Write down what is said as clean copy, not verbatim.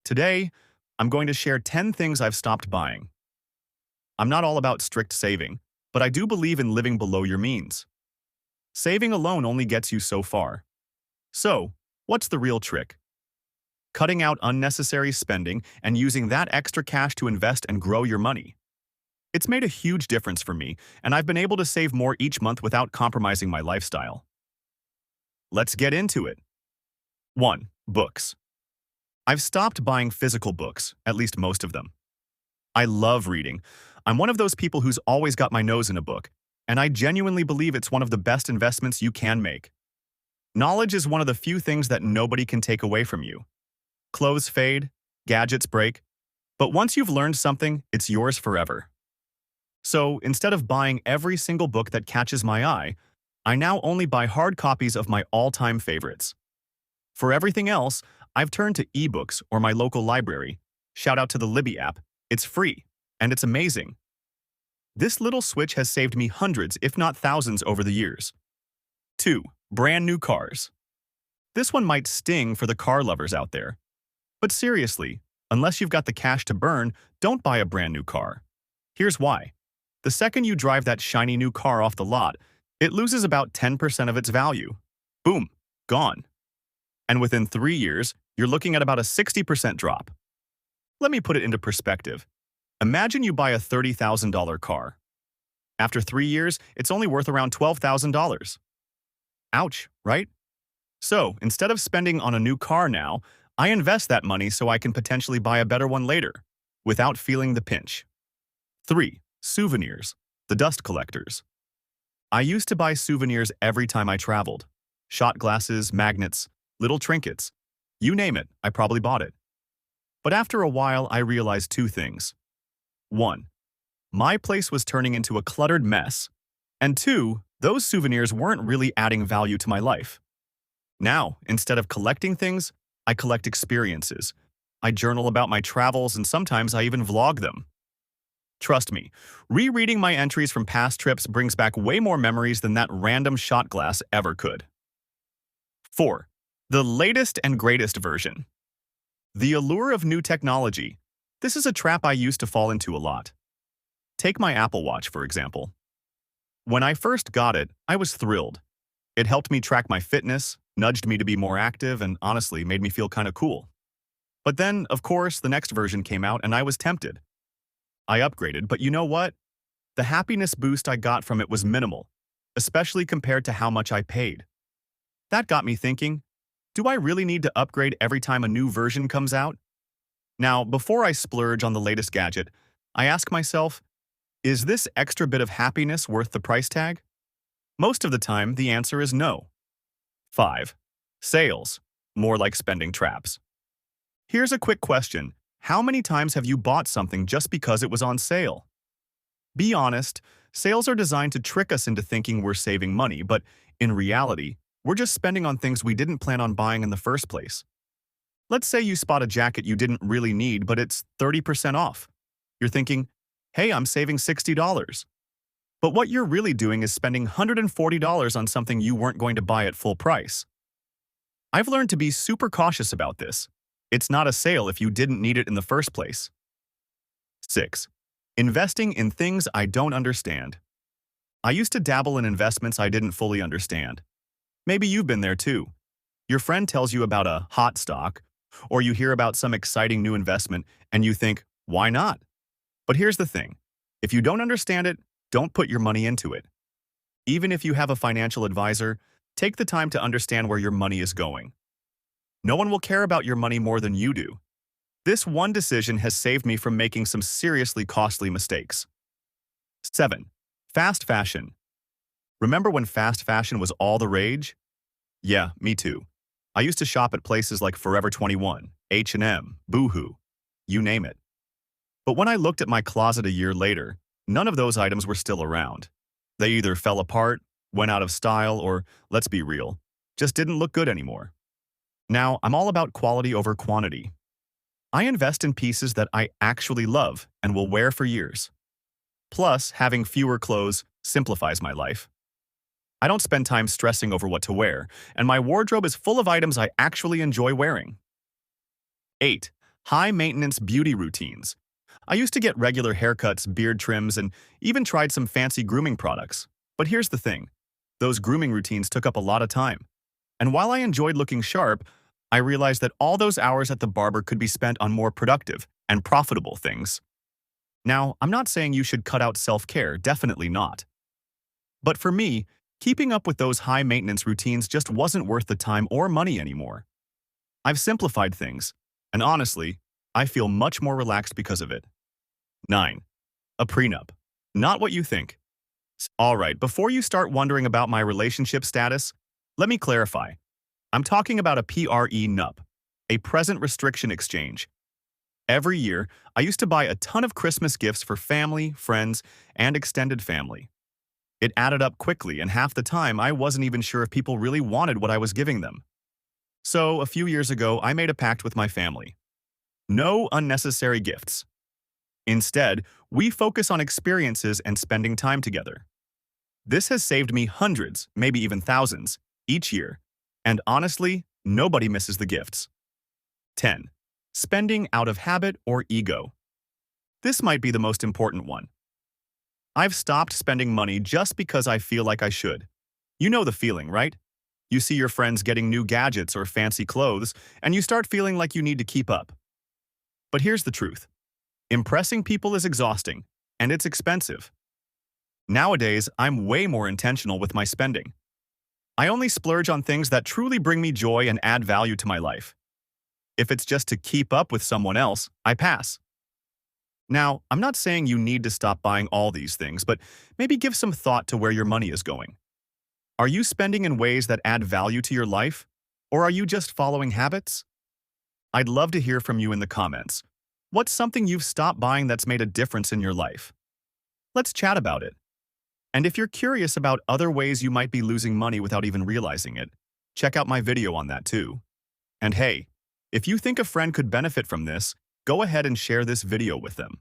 Today, I'm going to share 10 things I've stopped buying. I'm not all about strict saving, but I do believe in living below your means. Saving alone only gets you so far. So, what's the real trick? Cutting out unnecessary spending and using that extra cash to invest and grow your money. It's made a huge difference for me, and I've been able to save more each month without compromising my lifestyle. Let's get into it. 1. Books. I've stopped buying physical books, at least most of them. I love reading. I'm one of those people who's always got my nose in a book, and I genuinely believe it's one of the best investments you can make. Knowledge is one of the few things that nobody can take away from you. Clothes fade, gadgets break, but once you've learned something, it's yours forever. So instead of buying every single book that catches my eye, I now only buy hard copies of my all-time favorites. For everything else, I've turned to eBooks or my local library. Shout out to the Libby app. It's free, and it's amazing. This little switch has saved me hundreds, if not thousands, over the years. 2. Brand new cars. This one might sting for the car lovers out there. But seriously, unless you've got the cash to burn, don't buy a brand new car. Here's why. The second you drive that shiny new car off the lot, it loses about 10% of its value. Boom, gone. And within 3 years, you're looking at about a 60% drop. Let me put it into perspective. Imagine you buy a $30,000 car. After 3 years, it's only worth around $12,000. Ouch, right? So, instead of spending on a new car now, I invest that money so I can potentially buy a better one later, without feeling the pinch. 3. Souvenirs. The dust collectors. I used to buy souvenirs every time I traveled. Shot glasses, magnets, little trinkets. You name it, I probably bought it. But after a while, I realized 2 things. 1. My place was turning into a cluttered mess. And 2, those souvenirs weren't really adding value to my life. Now, instead of collecting things, I collect experiences. I journal about my travels, and sometimes I even vlog them. Trust me, rereading my entries from past trips brings back way more memories than that random shot glass ever could. 4. The latest and greatest version. The allure of new technology. This is a trap I used to fall into a lot. Take my Apple Watch, for example. When I first got it, I was thrilled. It helped me track my fitness, nudged me to be more active, and honestly made me feel kind of cool. But then, of course, the next version came out and I was tempted. I upgraded, but you know what? The happiness boost I got from it was minimal, especially compared to how much I paid. That got me thinking, do I really need to upgrade every time a new version comes out? Now, before I splurge on the latest gadget, I ask myself, is this extra bit of happiness worth the price tag? Most of the time, the answer is no. 5. Sales. More like spending traps. Here's a quick question. How many times have you bought something just because it was on sale? Be honest, sales are designed to trick us into thinking we're saving money, but in reality, we're just spending on things we didn't plan on buying in the first place. Let's say you spot a jacket you didn't really need, but it's 30% off. You're thinking, hey, I'm saving $60. But what you're really doing is spending $140 on something you weren't going to buy at full price. I've learned to be super cautious about this. It's not a sale if you didn't need it in the first place. 6. Investing in things I don't understand. I used to dabble in investments I didn't fully understand. Maybe you've been there too. Your friend tells you about a hot stock, or you hear about some exciting new investment and you think, why not? But here's the thing. If you don't understand it, don't put your money into it. Even if you have a financial advisor, take the time to understand where your money is going. No one will care about your money more than you do. This one decision has saved me from making some seriously costly mistakes. 7. Fast fashion. Remember when fast fashion was all the rage? Yeah, me too. I used to shop at places like Forever 21, H&M, Boohoo, you name it. But when I looked at my closet a year later, none of those items were still around. They either fell apart, went out of style, or, let's be real, just didn't look good anymore. Now, I'm all about quality over quantity. I invest in pieces that I actually love and will wear for years. Plus, having fewer clothes simplifies my life. I don't spend time stressing over what to wear, and my wardrobe is full of items I actually enjoy wearing. 8. High-maintenance beauty routines. I used to get regular haircuts, beard trims, and even tried some fancy grooming products. But here's the thing. Those grooming routines took up a lot of time. And while I enjoyed looking sharp, I realized that all those hours at the barber could be spent on more productive and profitable things. Now, I'm not saying you should cut out self-care, definitely not. But for me, keeping up with those high-maintenance routines just wasn't worth the time or money anymore. I've simplified things, and honestly, I feel much more relaxed because of it. 9. A prenup. Not what you think. Alright, before you start wondering about my relationship status, let me clarify. I'm talking about a prenup, a present restriction exchange. Every year, I used to buy a ton of Christmas gifts for family, friends, and extended family. It added up quickly, and half the time I wasn't even sure if people really wanted what I was giving them. So, a few years ago, I made a pact with my family. No unnecessary gifts. Instead, we focus on experiences and spending time together. This has saved me hundreds, maybe even thousands, each year. And honestly, nobody misses the gifts. 10. Spending out of habit or ego. This might be the most important one. I've stopped spending money just because I feel like I should. You know the feeling, right? You see your friends getting new gadgets or fancy clothes, and you start feeling like you need to keep up. But here's the truth. Impressing people is exhausting, and it's expensive. Nowadays, I'm way more intentional with my spending. I only splurge on things that truly bring me joy and add value to my life. If it's just to keep up with someone else, I pass. Now, I'm not saying you need to stop buying all these things, but maybe give some thought to where your money is going. Are you spending in ways that add value to your life? Or are you just following habits? I'd love to hear from you in the comments. What's something you've stopped buying that's made a difference in your life? Let's chat about it. And if you're curious about other ways you might be losing money without even realizing it, check out my video on that too. And hey, if you think a friend could benefit from this, go ahead and share this video with them.